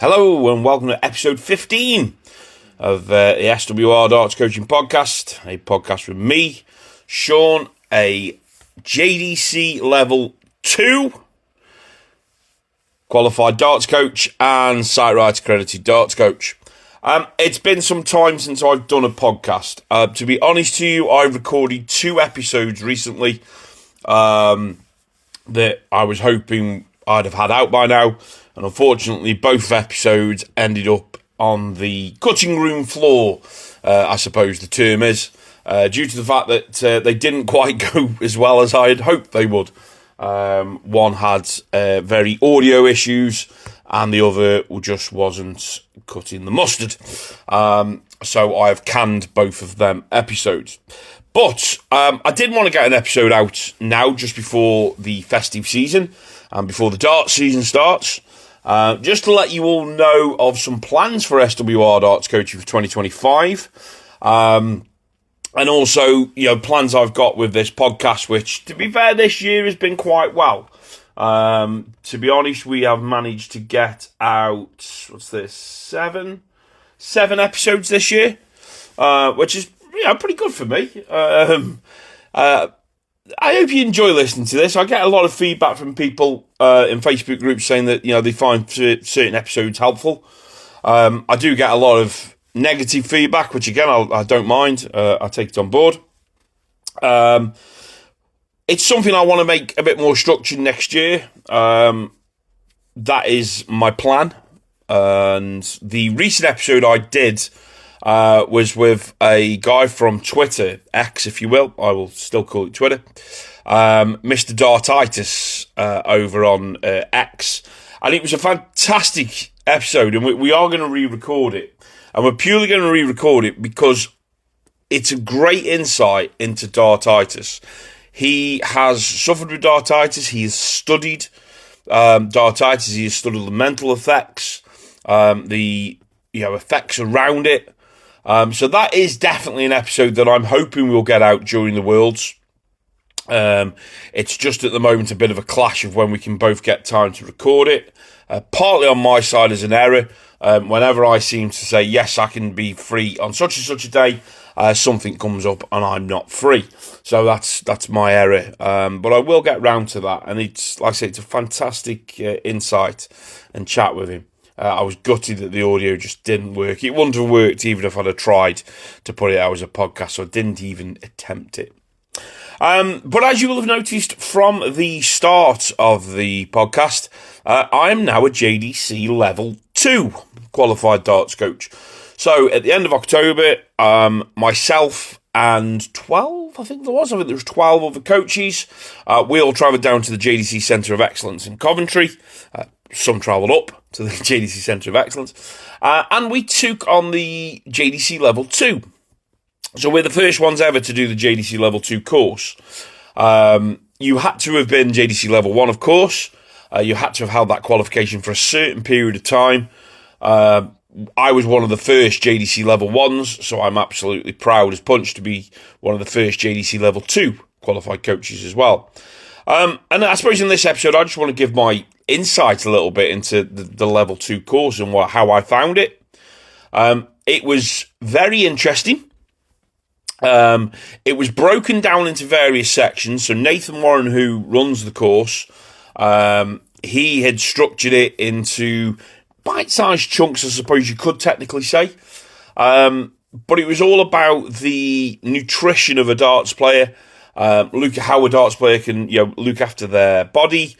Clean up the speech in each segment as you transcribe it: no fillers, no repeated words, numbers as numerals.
Hello and welcome to episode 15 of the SWR Darts Coaching podcast, a podcast with me, Sean, a JDC Level 2 qualified darts coach and site right accredited darts coach. It's been some time since I've done a podcast. To be honest to you, I recorded 2 episodes recently that I was hoping I'd have had out by now. And unfortunately, both episodes ended up on the cutting room floor, I suppose the term is, due to the fact that they didn't quite go as well as I had hoped they would. One had very audio issues, and the other just wasn't cutting the mustard. So I've canned both of them episodes. But I did want to get an episode out now, just before the festive season and before the darts season starts. Just to let you all know of some plans for SWR Darts Coaching for 2025. And also, plans I've got with this podcast, which, to be fair, this year has been quite well. To be honest, we have managed to get out, 7 episodes this year, which is, pretty good for me. I hope you enjoy listening to this. I get a lot of feedback from people in Facebook groups saying that they find certain episodes helpful. I do get a lot of negative feedback, which again I don't mind. I take it on board. It's something I want to make a bit more structured next year. That is my plan. And the recent episode I did was with a guy from Twitter, X, if you will. I will still call it Twitter. Mr. Dartitis over on X. And it was a fantastic episode, and we are going to re-record it. And we're purely going to re-record it because it's a great insight into Dartitis. He has suffered with Dartitis. He has studied Dartitis. He has studied the mental effects, the effects around it. So that is definitely an episode that I'm hoping we'll get out during the Worlds. It's just at the moment a bit of a clash of when we can both get time to record it. Partly on my side as an error. Whenever I seem to say, yes, I can be free on such and such a day, something comes up and I'm not free. So that's my error. But I will get round to that. And it's, like I say, it's a fantastic insight and chat with him. I was gutted that the audio just didn't work. It wouldn't have worked even if I'd have tried to put it out as a podcast, so I didn't even attempt it. But as you will have noticed from the start of the podcast, I am now a JDC Level 2 qualified darts coach. So at the end of October, myself and 12, I think there was 12 other coaches. We all travelled down to the JDC Centre of Excellence in Coventry. Some travelled up to the JDC Centre of Excellence. And we took on the JDC Level 2. So we're the first ones ever to do the JDC Level 2 course. You had to have been JDC Level 1, of course. You had to have held that qualification for a certain period of time. I was one of the first JDC Level 1s, so I'm absolutely proud as punch to be one of the first JDC Level 2 qualified coaches as well. And I suppose in this episode, I just want to give my insight a little bit into the Level 2 course and how I found it. It was very interesting. It was broken down into various sections. So Nathan Warren, who runs the course, he had structured it into bite-sized chunks, I suppose you could technically say. But it was all about the nutrition of a darts player, how a darts player can look after their body,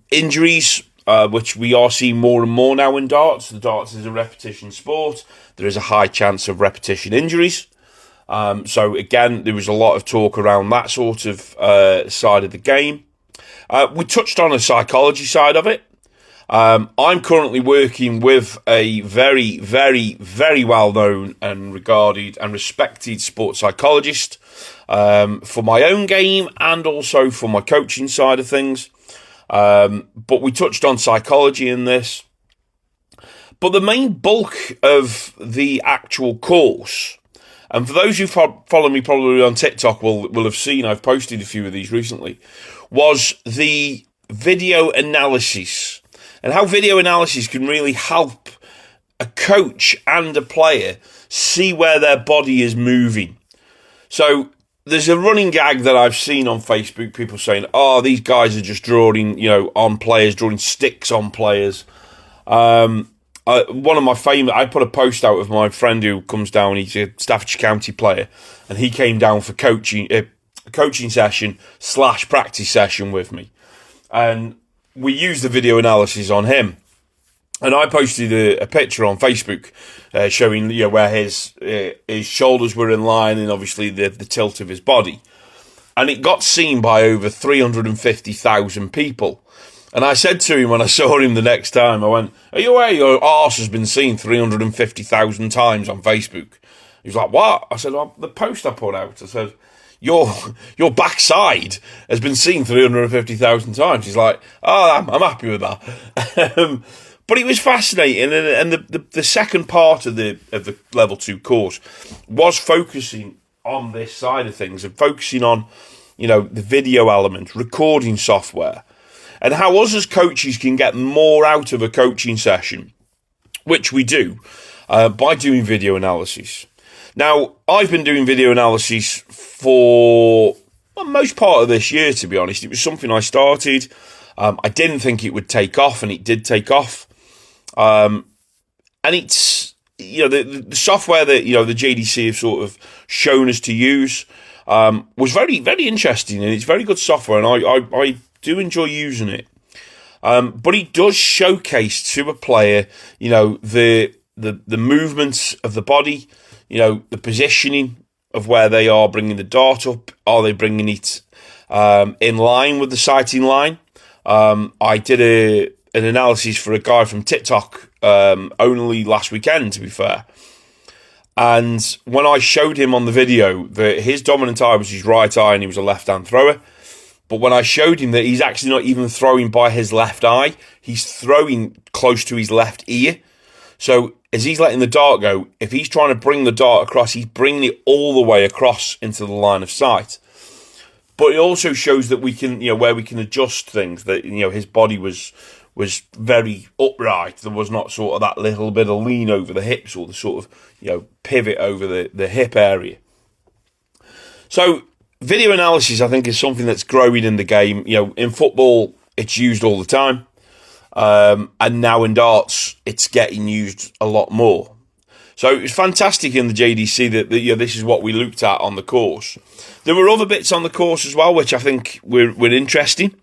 injuries, which we are seeing more and more now in darts. The darts is a repetition sport. There is a high chance of repetition injuries. So again, there was a lot of talk around that sort of side of the game. We touched on the psychology side of it. I'm currently working with a very, very, very well-known and regarded and respected sports psychologist for my own game and also for my coaching side of things. But we touched on psychology in this. But the main bulk of the actual course, and for those who follow me probably on TikTok will have seen I've posted a few of these recently, was the video analysis and how video analysis can really help a coach and a player see where their body is moving. So there's a running gag that I've seen on Facebook, people saying, oh, these guys are just drawing, on players, drawing sticks on players. One of my I put a post out of my friend who comes down, he's a Staffordshire County player, and he came down for coaching session / practice session with me. And we used the video analysis on him. And I posted a picture on Facebook showing where his shoulders were in line and obviously the tilt of his body. And it got seen by over 350,000 people. And I said to him when I saw him the next time, I went, are you aware your arse has been seen 350,000 times on Facebook? He was like, what? I said, well, the post I put out. I said, your backside has been seen 350,000 times. He's like, oh, I'm happy with that. But it was fascinating, and the second part of the level 2 course was focusing on this side of things and focusing on, the video element, recording software, and how us as coaches can get more out of a coaching session, which we do by doing video analysis. Now, I've been doing video analysis for most part of this year, to be honest. It was something I started. I didn't think it would take off, and it did take off. And it's, the software that, the JDC have sort of shown us to use, was very, very interesting, and it's very good software, and I do enjoy using it. But it does showcase to a player, the movements of the body, the positioning of where they are bringing the dart up. Are they bringing it, in line with the sighting line? I did an analysis for a guy from TikTok only last weekend, to be fair. And when I showed him on the video that his dominant eye was his right eye and he was a left-hand thrower, but when I showed him that he's actually not even throwing by his left eye, he's throwing close to his left ear. So as he's letting the dart go, if he's trying to bring the dart across, he's bringing it all the way across into the line of sight. But it also shows that we can, where we can adjust things, that, his body was very upright. There was not sort of that little bit of lean over the hips or the sort of, pivot over the hip area. So video analysis, I think, is something that's growing in the game. In football, it's used all the time. And now in darts, it's getting used a lot more. So it was fantastic in the JDC that this is what we looked at on the course. There were other bits on the course as well, which I think were interesting.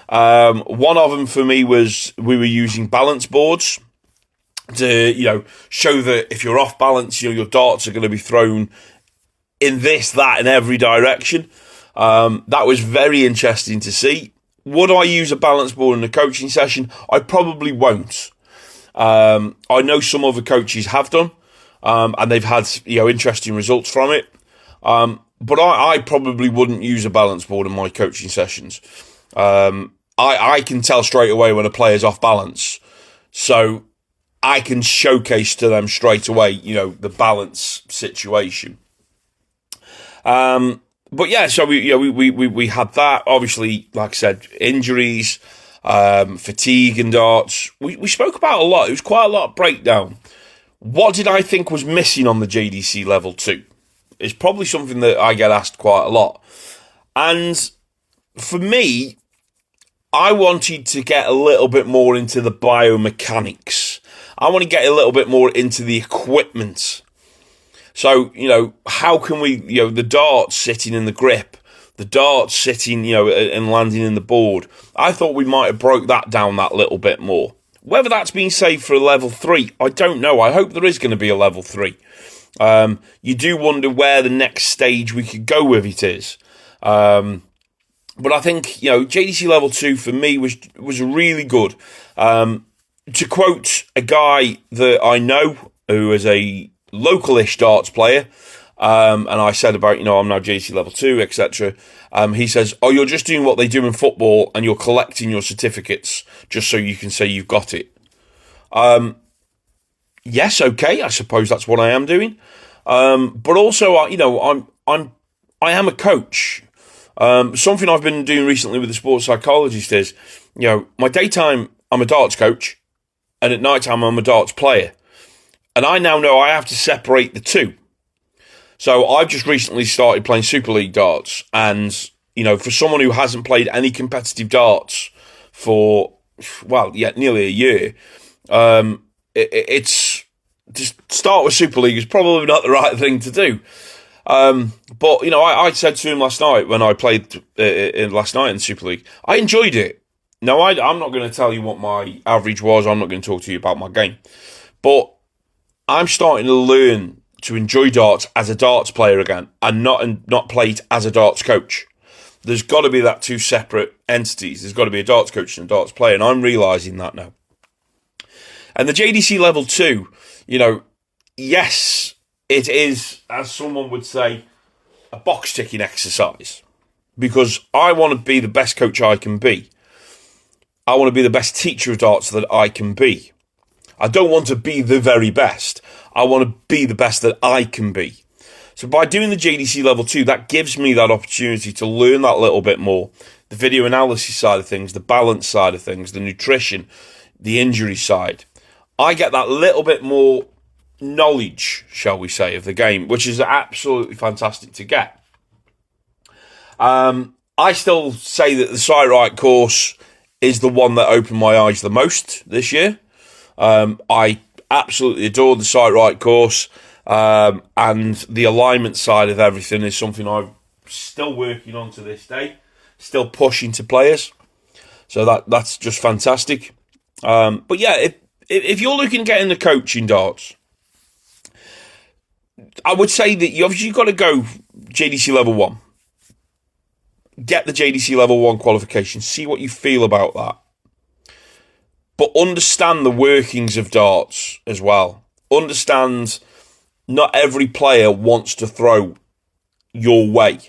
One of them for me was we were using balance boards to, show that if you're off balance, your darts are going to be thrown in this, that, and every direction. That was very interesting to see. Would I use a balance board in a coaching session? I probably won't. I know some other coaches have done, and they've had, interesting results from it. But I probably wouldn't use a balance board in my coaching sessions. I can tell straight away when a player's off balance. So I can showcase to them straight away, the balance situation. But yeah, so we had that. Obviously, like I said, injuries, fatigue and darts. We spoke about a lot. It was quite a lot of breakdown. What did I think was missing on the JDC Level 2? It's probably something that I get asked quite a lot. And for me, I wanted to get a little bit more into the biomechanics. I want to get a little bit more into the equipment. So, how can we, the darts sitting in the grip, the darts sitting, and landing in the board. I thought we might have broke that down that little bit more. Whether that's been saved for a level 3, I don't know. I hope there is going to be a level 3. You do wonder where the next stage we could go with it is. But I think, JDC Level 2 for me was really good. To quote a guy that I know who is a local-ish darts player, and I said about, I'm now JDC Level 2, etc. He says, oh, you're just doing what they do in football and you're collecting your certificates just so you can say you've got it. Yes, okay, I suppose that's what I am doing. But also, I am a coach. Something I've been doing recently with the sports psychologist is, my daytime I'm a darts coach, and at night time, I'm a darts player. And I now know I have to separate the two. So I've just recently started playing Super League darts. And, for someone who hasn't played any competitive darts for, nearly a year, it's just start with Super League is probably not the right thing to do. But I said to him last night when I played last night in Super League, I enjoyed it. Now, I'm not going to tell you what my average was. I'm not going to talk to you about my game. But I'm starting to learn to enjoy darts as a darts player again and not play it as a darts coach. There's got to be that two separate entities. There's got to be a darts coach and a darts player, and I'm realising that now. And the JDC Level 2, yes, it is, as someone would say, a box-ticking exercise. Because I want to be the best coach I can be. I want to be the best teacher of darts that I can be. I don't want to be the very best. I want to be the best that I can be. So by doing the JDC Level 2, that gives me that opportunity to learn that little bit more. The video analysis side of things, the balance side of things, the nutrition, the injury side. I get that little bit more knowledge, shall we say, of the game, which is absolutely fantastic to get. I still say that the Sight Right course is the one that opened my eyes the most this year. I absolutely adore the Sight Right course, and the alignment side of everything is something I'm still working on to this day, still pushing to players. So that's just fantastic. But yeah, if you're looking at getting the coaching darts, I would say that you've got to go JDC Level 1. Get the JDC Level 1 qualification. See what you feel about that. But understand the workings of darts as well. Understand not every player wants to throw your way.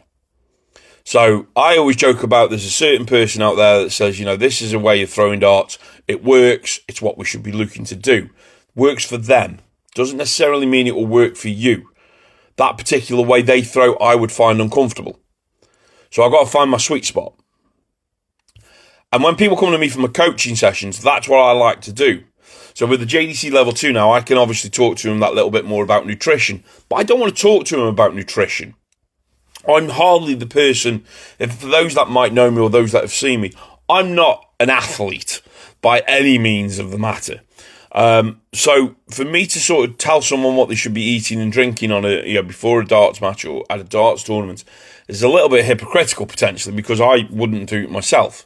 So I always joke about there's a certain person out there that says, this is a way of throwing darts. It works. It's what we should be looking to do. Works for them. Doesn't necessarily mean it will work for you. That particular way they throw, I would find uncomfortable. So I've got to find my sweet spot. And when people come to me for my coaching sessions, that's what I like to do. So with the JDC Level 2 now, I can obviously talk to them that little bit more about nutrition. But I don't want to talk to them about nutrition. I'm hardly the person, for those that might know me or those that have seen me, I'm not an athlete by any means of the matter. So for me to sort of tell someone what they should be eating and drinking on before a darts match or at a darts tournament is a little bit hypocritical potentially, because I wouldn't do it myself.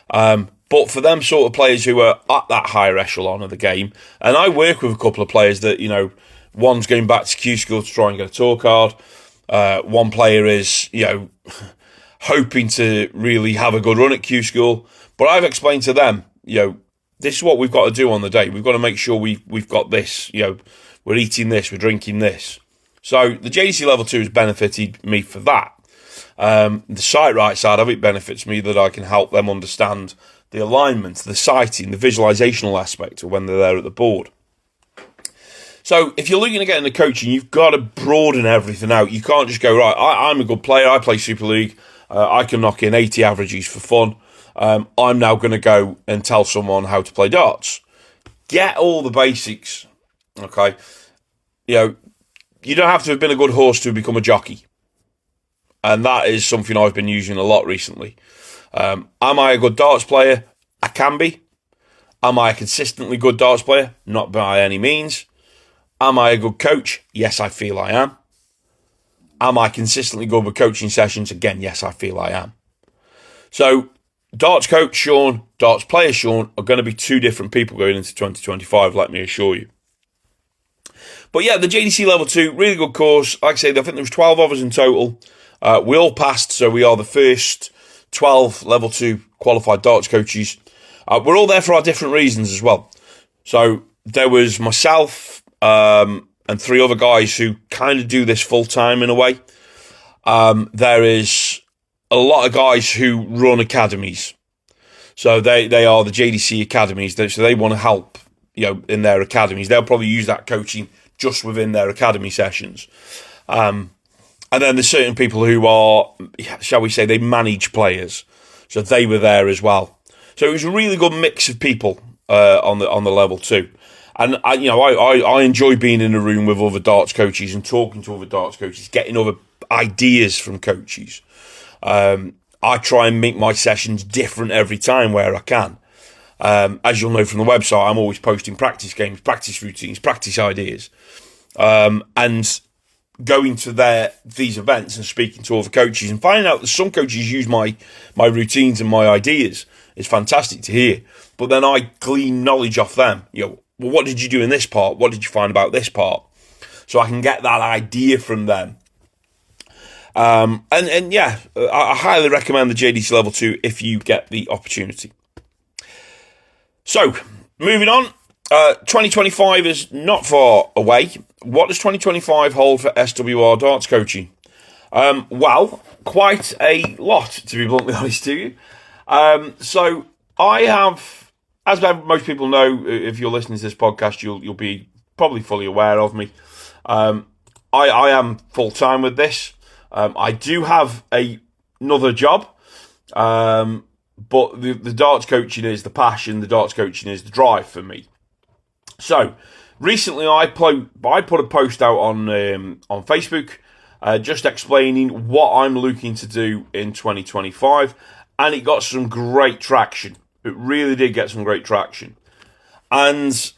But for them sort of players who are at that higher echelon of the game, and I work with a couple of players that, one's going back to Q School to try and get a tour card. One player is, hoping to really have a good run at Q School. But I've explained to them, this is what we've got to do on the day. We've got to make sure we've got this, we're eating this, we're drinking this. So the JDC Level 2 has benefited me for that. The Sight Right side of it benefits me that I can help them understand the alignment, the sighting, the visualizational aspect of when they're there at the board. So if you're looking to get into coaching, you've got to broaden everything out. You can't just go, right, I'm a good player, I play Super League, I can knock in 80 averages for fun. I'm now going to go and tell someone how to play darts. Get all the basics, okay? You don't have to have been a good horse to become a jockey. And that is something I've been using a lot recently. Am I a good darts player? I can be. Am I a consistently good darts player? Not by any means. Am I a good coach? Yes, I feel I am. Am I consistently good with coaching sessions? Again, yes, I feel I am. So, darts coach Sean, darts player Sean are going to be two different people going into 2025, let me assure you. But yeah, the JDC Level 2, really good course. Like I say, I think there was 12 of us in total. We all passed, so we are the first 12 Level 2 qualified darts coaches. We're all there for our different reasons as well. So there was myself and 3 other guys who kind of do this full-time in a way. There is a lot of guys who run academies. So they are the JDC academies. So they want to help, in their academies. They'll probably use that coaching just within their academy sessions. And then there's certain people who are, shall we say, they manage players. So they were there as well. So it was a really good mix of people on the level 2. And I enjoy being in a room with other darts coaches and talking to other darts coaches, getting other ideas from coaches. I try and make my sessions different every time where I can. As you'll know from the website, I'm always posting practice games, practice routines, practice ideas. And going to these events and speaking to other coaches and finding out that some coaches use my routines and my ideas is fantastic to hear. But then I glean knowledge off them. Well, what did you do in this part? What did you find about this part? So I can get that idea from them. I highly recommend the JDC Level 2 if you get the opportunity. So, moving on. 2025 is not far away. What does 2025 hold for SWR Darts Coaching? Well, quite a lot, to be bluntly honest to you. So, I have... As most people know, if you're listening to this podcast, you'll be probably fully aware of me. I am full-time with this. I do have another job, but the darts coaching is the passion. The darts coaching is the drive for me. So, recently I put a post out on Facebook just explaining what I'm looking to do in 2025, and it got some great traction. It really did get some great traction. And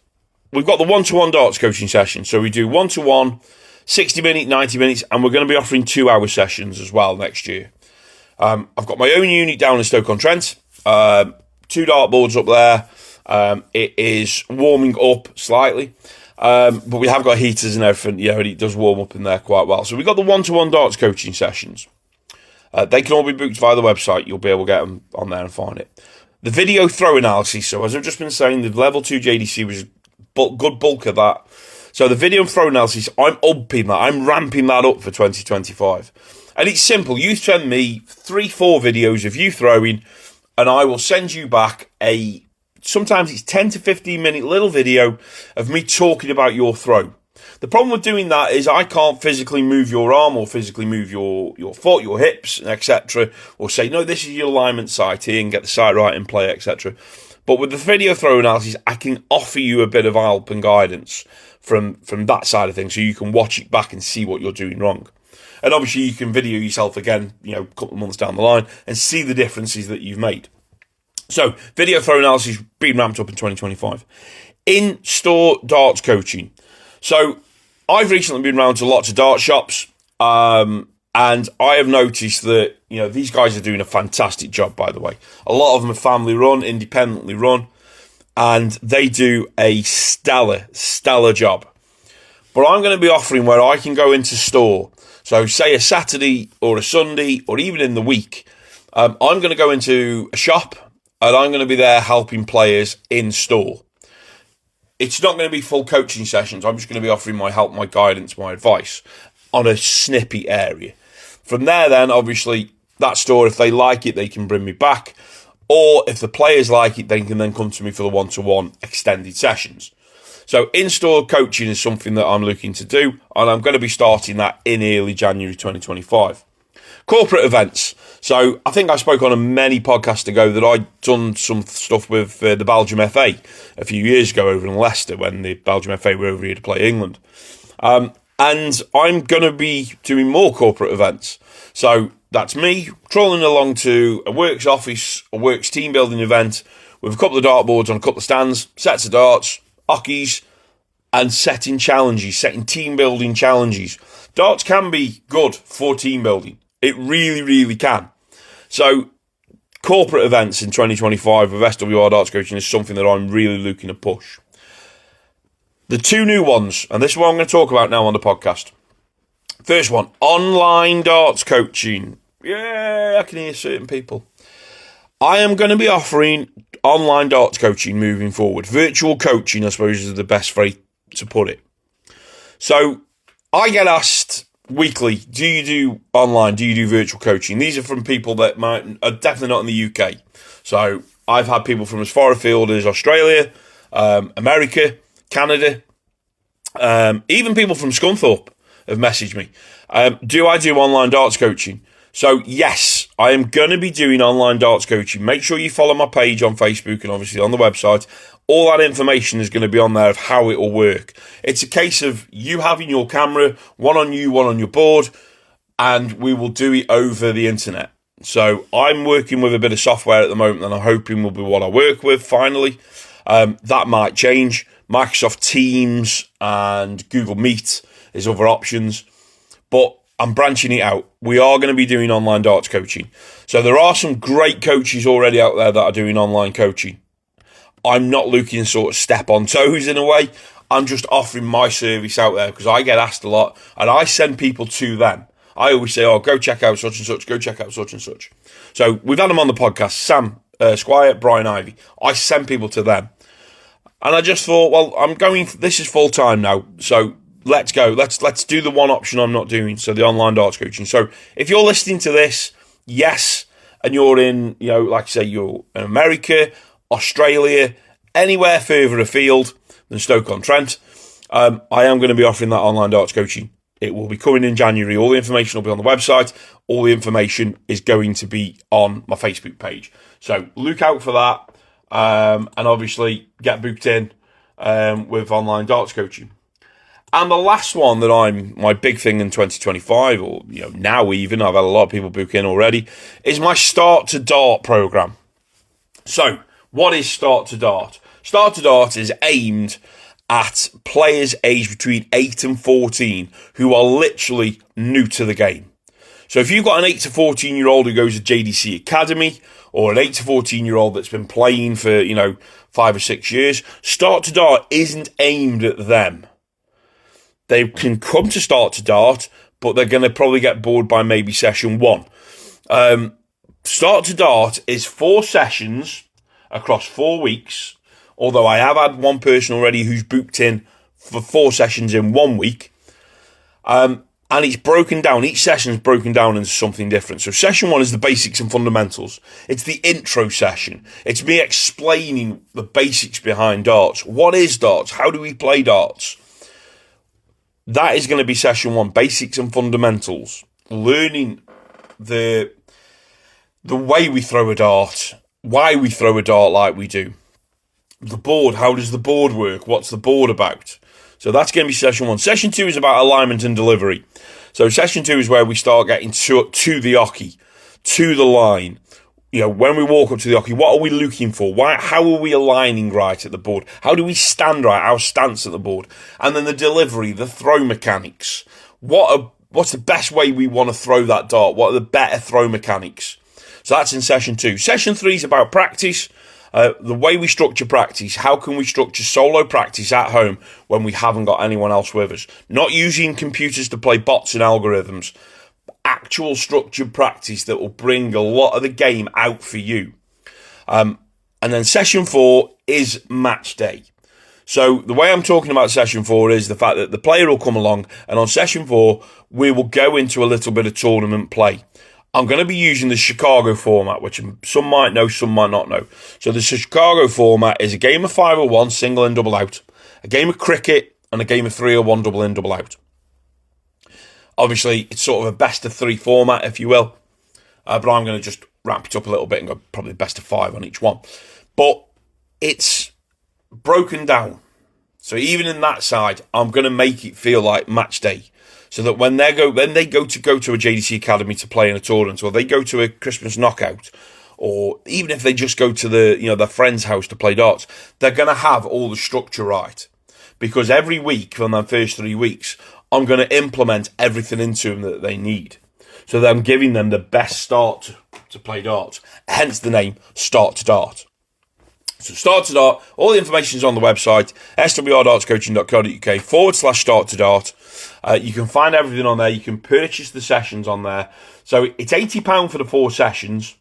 we've got the one-to-one darts coaching session. So we do one-to-one, 60 minutes, 90 minutes, and we're going to be offering 2-hour sessions as well next year. I've got my own unit down in Stoke-on-Trent, 2 dartboards up there. It is warming up slightly, but we have got heaters and everything, and it does warm up in there quite well. So we've got the one-to-one darts coaching sessions. They can all be booked via the website. You'll be able to get them on there and find it. The video throw analysis, so as I've just been saying, the level 2 JDC was a good bulk of that. So the video throw analysis, I'm upping that, I'm ramping that up for 2025. And it's simple, you send me 3-4 videos of you throwing, and I will send you back sometimes it's 10 to 15 minute little video of me talking about your throw. The problem with doing that is I can't physically move your arm or physically move your foot, your hips, etc. Or say, no, this is your alignment sight here and get the sight right in play, etc. But with the video throw analysis, I can offer you a bit of help and guidance from that side of things, so you can watch it back and see what you're doing wrong. And obviously you can video yourself again, a couple of months down the line and see the differences that you've made. So, video throw analysis being ramped up in 2025. In-store darts coaching. So, I've recently been around to lots of dart shops, and I have noticed that, these guys are doing a fantastic job, by the way. A lot of them are family run, independently run, and they do a stellar job. But I'm going to be offering where I can go into store. So, say a Saturday or a Sunday, or even in the week, I'm going to go into a shop, and I'm going to be there helping players in store. It's not going to be full coaching sessions. I'm just going to be offering my help, my guidance, my advice on a snippy area. From there, then, obviously, that store, if they like it, they can bring me back. Or if the players like it, they can then come to me for the one-to-one extended sessions. So in-store coaching is something that I'm looking to do, and I'm going to be starting that in early January 2025. Corporate events. So I think I spoke on many podcasts ago that I'd done some stuff with the Belgium FA a few years ago over in Leicester when the Belgium FA were over here to play England. And I'm going to be doing more corporate events. So that's me trolling along to a works office, a works team building event with a couple of dartboards on a couple of stands, sets of darts, hockeys, and setting challenges, setting team building challenges. Darts can be good for team building. It really, really can. So, corporate events in 2025 with SWR Darts Coaching is something that I'm really looking to push. The 2 new ones, and this is what I'm going to talk about now on the podcast. First one, online darts coaching. Yeah, I can hear certain people. I am going to be offering online darts coaching moving forward. Virtual coaching, I suppose, is the best way to put it. So, I get asked weekly, do you do online, do you do virtual coaching? These are from people that are definitely not in the UK. So I've had people from as far afield as Australia, America, Canada, even people from Scunthorpe have messaged me. Do I do online darts coaching? So yes, I am going to be doing online darts coaching. Make sure you follow my page on Facebook and obviously on the website. All that information is going to be on there of how it will work. It's a case of you having your camera, one on you, one on your board, and we will do it over the internet. So I'm working with a bit of software at the moment and I'm hoping will be what I work with finally. That might change. Microsoft Teams and Google Meet is other options. But I'm branching it out. We are going to be doing online darts coaching. So there are some great coaches already out there that are doing online coaching. I'm not looking to sort of step on toes in a way. I'm just offering my service out there because I get asked a lot and I send people to them. I always say, oh, go check out such and such, go check out such and such. So we've had them on the podcast, Sam SWR, Brian Ivy. I send people to them. And I just thought, well, this is full time now. So let's go. Let's do the one option I'm not doing. So the online darts coaching. So if you're listening to this, yes, and you're in, like I say, you're in America, Australia, anywhere further afield than Stoke-on-Trent, I am going to be offering that online darts coaching. It will be coming in January. All the information will be on the website. All the information is going to be on my Facebook page. So look out for that. And obviously get booked in with online darts coaching. And the last one that my big thing in 2025, or now even, I've had a lot of people book in already, is my Start to Dart program. So what is Start to Dart? Start to Dart is aimed at players aged between 8 and 14 who are literally new to the game. So if you've got an 8 to 14-year-old who goes to JDC Academy, or an 8 to 14-year-old that's been playing for, 5 or 6 years, Start to Dart isn't aimed at them. They can come to Start to Dart, but they're going to probably get bored by maybe session 1. Start to Dart is 4 sessions across 4 weeks, although I have had one person already who's booked in for 4 sessions in 1 week. And it's broken down. Each session is broken down into something different. So session 1 is the basics and fundamentals. It's the intro session. It's me explaining the basics behind darts. What is darts? How do we play darts? That is going to be session 1, basics and fundamentals. Learning the way we throw a dart, why we throw a dart like we do. The board, how does the board work? What's the board about? So that's going to be session 1. Session 2 is about alignment and delivery. So session 2 is where we start getting to the hockey, to the line. When we walk up to the hockey, what are we looking for? How are we aligning right at the board? How do we stand right, our stance at the board? And then the delivery, the throw mechanics. What's the best way we want to throw that dart? What are the better throw mechanics? So that's in session 2. Session 3 is about practice. The way we structure practice, how can we structure solo practice at home when we haven't got anyone else with us? Not using computers to play bots and algorithms. Actual structured practice that will bring a lot of the game out for you. And then session 4 is match day. So the way I'm talking about session 4 is the fact that the player will come along and on session 4, we will go into a little bit of tournament play. I'm going to be using the Chicago format, which some might know, some might not know. So the Chicago format is a game of 5-on-1, single in, double out, a game of cricket, and a game of 3-on-1, double in, double out. Obviously, it's sort of a best of 3 format, if you will. But I'm going to just ramp it up a little bit and go probably best of 5 on each one. But it's broken down. So even in that side, I'm going to make it feel like match day. So that when they go to a JDC Academy to play in a tournament, or they go to a Christmas knockout, or even if they just go to their friend's house to play darts, they're going to have all the structure right. Because every week, from the first 3 weeks, I'm going to implement everything into them that they need. So that I'm giving them the best start to play darts. Hence the name Start to Dart. So Start to Dart, all the information is on the website, swrdartscoaching.co.uk/Start to Dart. You can find everything on there. You can purchase the sessions on there. So it's £80 for the 4 sessions.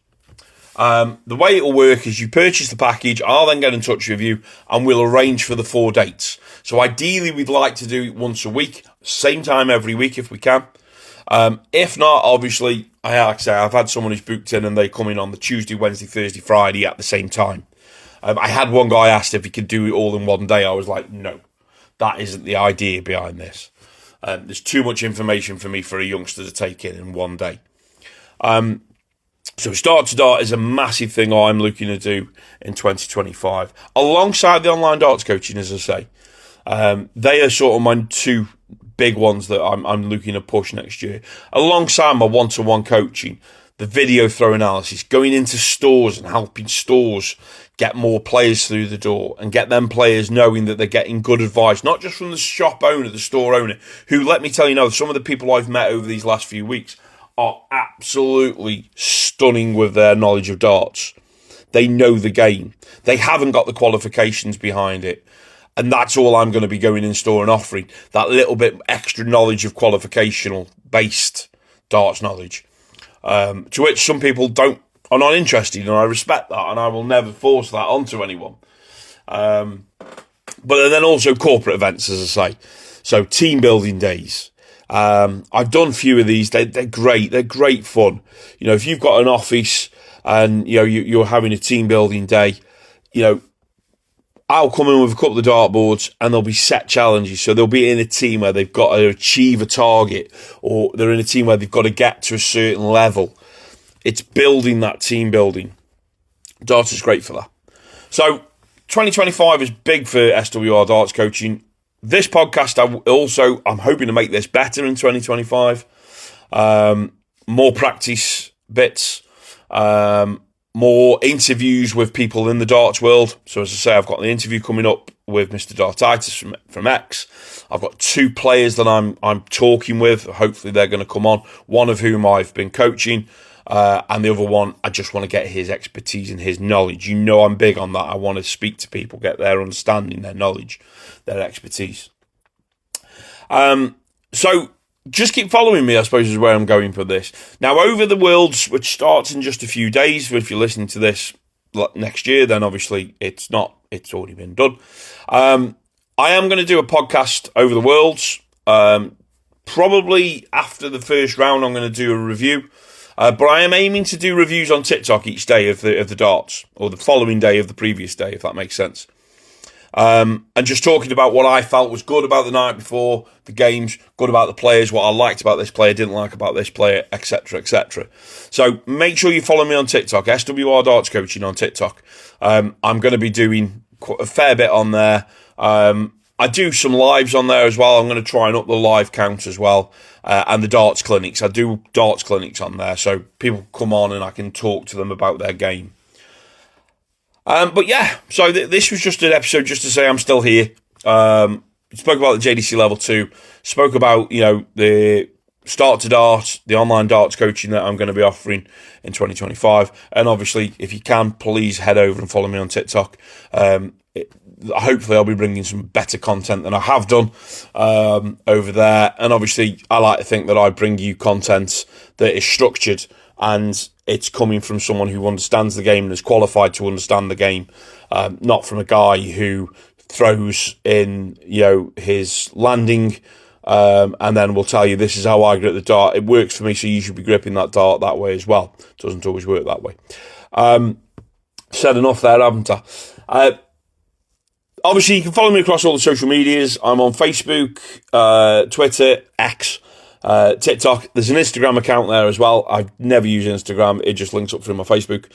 The way it will work is you purchase the package, I'll then get in touch with you, and we'll arrange for the 4 dates. So ideally, we'd like to do it once a week, same time every week if we can. If not, obviously, I've had someone who's booked in and they come in on the Tuesday, Wednesday, Thursday, Friday at the same time. I had one guy asked if he could do it all in one day. I was like, no, that isn't the idea behind this. There's too much information for me for a youngster to take in one day. So start to dart is a massive thing I'm looking to do in 2025, alongside the online darts coaching, as I say. They are sort of my two big ones that I'm looking to push next year, alongside my one-to-one coaching, the video throw analysis, going into stores and helping stores get more players through the door and get them players knowing that they're getting good advice, not just from the shop owner, the store owner, who, let me tell you now, some of the people I've met over these last few weeks are absolutely stunning with their knowledge of darts. They know the game. They haven't got the qualifications behind it. And that's all I'm going to be going in store and offering, that little bit extra knowledge of qualificational based darts knowledge, to which some people are not interested, and I respect that, and I will never force that onto anyone. But then also corporate events, as I say. So team building days. I've done a few of these. They're great. They're great fun. You know, if you've got an office and you're having a team building day, I'll come in with a couple of dartboards and there'll be set challenges. So they'll be in a team where they've got to achieve a target, or they're in a team where they've got to get to a certain level. It's building that team building. Darts is great for that. So 2025 is big for SWR Darts Coaching. This podcast, I'm hoping to make this better in 2025. More practice bits, more interviews with people in the darts world. So as I say, I've got an interview coming up with Mr. Dartitis from X. I've got 2 players that I'm talking with. Hopefully they're going to come on, one of whom I've been coaching, and the other one, I just want to get his expertise and his knowledge. I'm big on that. I want to speak to people, get their understanding, their knowledge, their expertise. So just keep following me, I suppose, is where I'm going for this. Now, over the Worlds, which starts in just a few days, if you're listening to this next year, then obviously it's already been done. I am going to do a podcast over the Worlds. Probably after the first round, I'm going to do a review. But I am aiming to do reviews on TikTok each day of the darts, or the following day of the previous day, if that makes sense. And just talking about what I felt was good about the night before, the games, good about the players, what I liked about this player, didn't like about this player, etc., etc. So make sure you follow me on TikTok, SWR Darts Coaching on TikTok. I'm going to be doing a fair bit on there. I do some lives on there as well. I'm going to try and up the live count as well. And the darts clinics. I do darts clinics on there, so people come on and I can talk to them about their game. But yeah, so this was just an episode just to say I'm still here. Spoke about the JDC Level 2. Spoke about, the start to dart, the online darts coaching that I'm going to be offering in 2025. And obviously, if you can, please head over and follow me on TikTok. Hopefully I'll be bringing some better content than I have done over there. And obviously, I like to think that I bring you content that is structured and it's coming from someone who understands the game and is qualified to understand the game, not from a guy who throws in, his landing and then will tell you, this is how I grip the dart. It works for me, so you should be gripping that dart that way as well. It doesn't always work that way. Said enough there, haven't I? Obviously, you can follow me across all the social medias. I'm on Facebook, Twitter, X, TikTok. There's an Instagram account there as well. I never use Instagram. It just links up through my Facebook.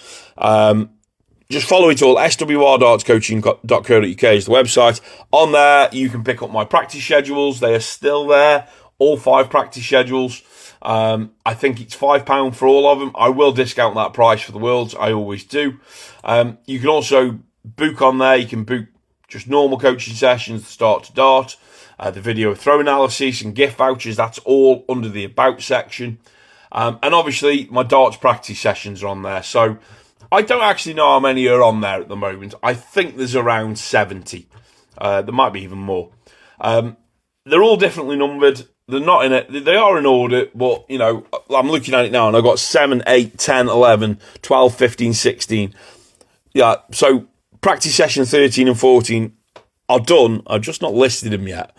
Just follow it all. swrdartscoaching.co.uk is the website. On there, you can pick up my practice schedules. They are still there. All 5 practice schedules. I think it's £5 for all of them. I will discount that price for the Worlds. I always do. You can also book on there. You can book just normal coaching sessions, the start to dart, the video throw analysis and gift vouchers. That's all under the about section. And obviously my darts practice sessions are on there. So I don't actually know how many are on there at the moment. I think there's around 70. There might be even more. They're all differently numbered. They're not in it. They are in order, but, I'm looking at it now and I've got 7, 8, 10, 11, 12, 15, 16. Yeah, so practice session 13 and 14 are done. I've just not listed them yet.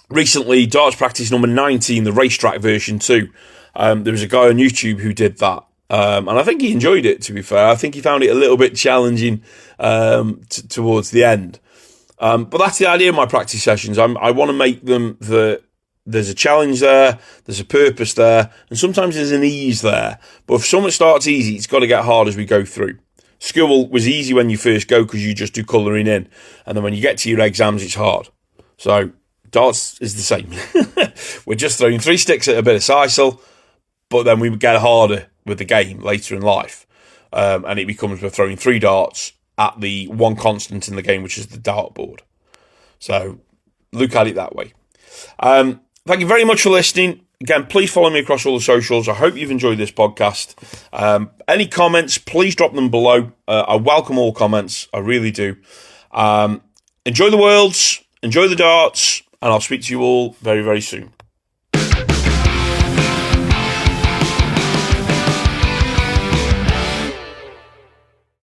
Recently, darts practice number 19, the racetrack version 2. There was a guy on YouTube who did that. And I think he enjoyed it, to be fair. I think he found it a little bit challenging towards the end. But that's the idea of my practice sessions. I want to make them that there's a challenge there, there's a purpose there, and sometimes there's an ease there. But if something starts easy, it's got to get hard as we go through. School was easy when you first go because you just do colouring in, and then when you get to your exams, it's hard. So darts is the same. We're just throwing 3 sticks at a bit of sisal, but then we get harder with the game later in life, and it becomes we're throwing 3 darts at the one constant in the game, which is the dartboard. So look at it that way. Thank you very much for listening. Again, please follow me across all the socials. I hope you've enjoyed this podcast. Any comments, please drop them below. I welcome all comments. I really do. Enjoy the Worlds, enjoy the darts, and I'll speak to you all very, very soon.